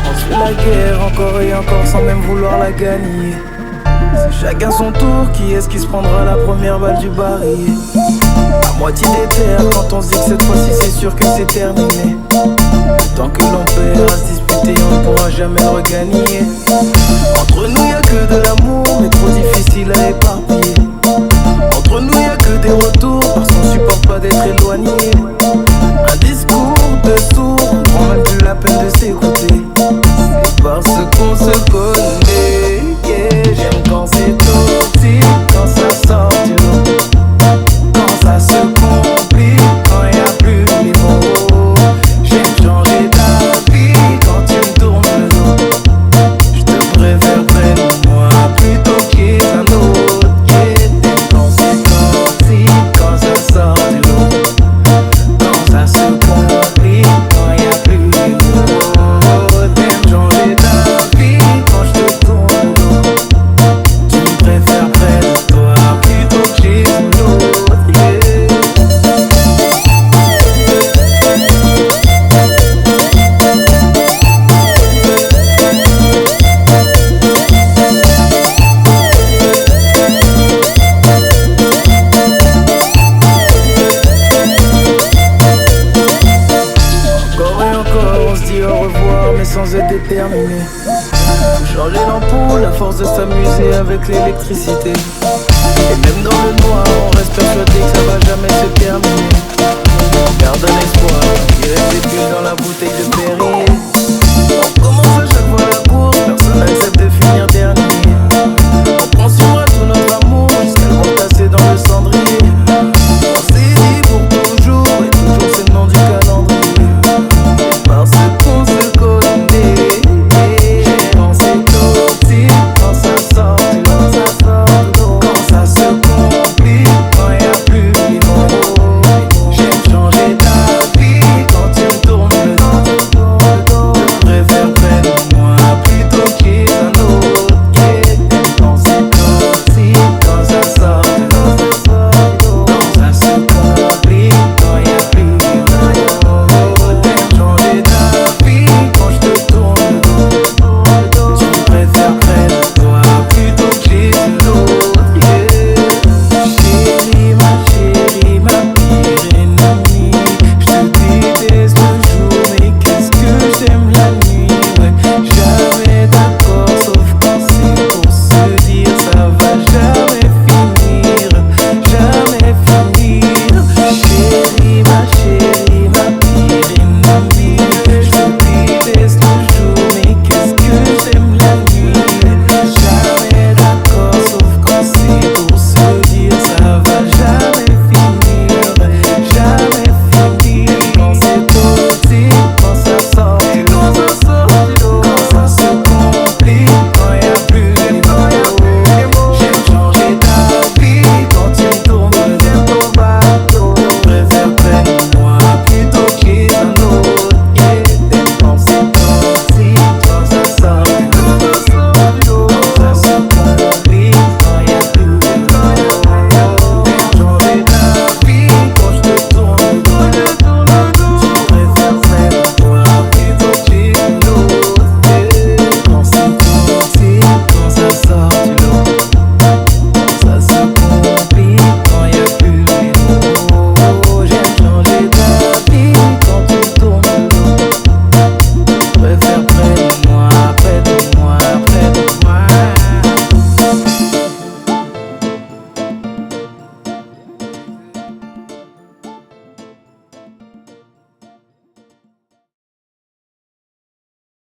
On se fait la guerre encore et encore sans même vouloir la gagner. C'est chacun son tour, qui est-ce qui se prendra la première balle du barillet? À moitié des terres quand on se dit que cette fois-ci c'est sûr que c'est terminé. Tant que l'on perd à se disputer, on ne pourra jamais le regagner. Entre nous y'a que de l'amour, mais trop difficile à éparpiller. Entre nous y'a que des retours, parce qu'on supporte pas d'être éloigné. Un discours de sourd, on prend même plus la peine de s'écouter. C'est parce qu'on se connaît, yeah. J'aime quand c'est toxique, quand ça sort du lot, quand ça se complique, quand y'a plus les mots. J'aime changer d'avis quand tu me tournes le dos. Je te préfère près de moi plutôt qu'un autre, yeah. T'aimes quand c'est toxique, quand ça sort du lot, quand ça se complique, quand y'a plus les mots. T'aimes changer d'avis quand je te tourne le dos. Tu me préfères près de toi plutôt qu'un autre, yeah. Encore et encore, on se dit au revoir, mais sans être déterminé. Faut changer l'ampoule, à force de s'amuser avec l'électricité. Et même dans le noir, on reste persuadé que ça va jamais se terminer. Garde un espoir, il reste des bulles dans la bouteille.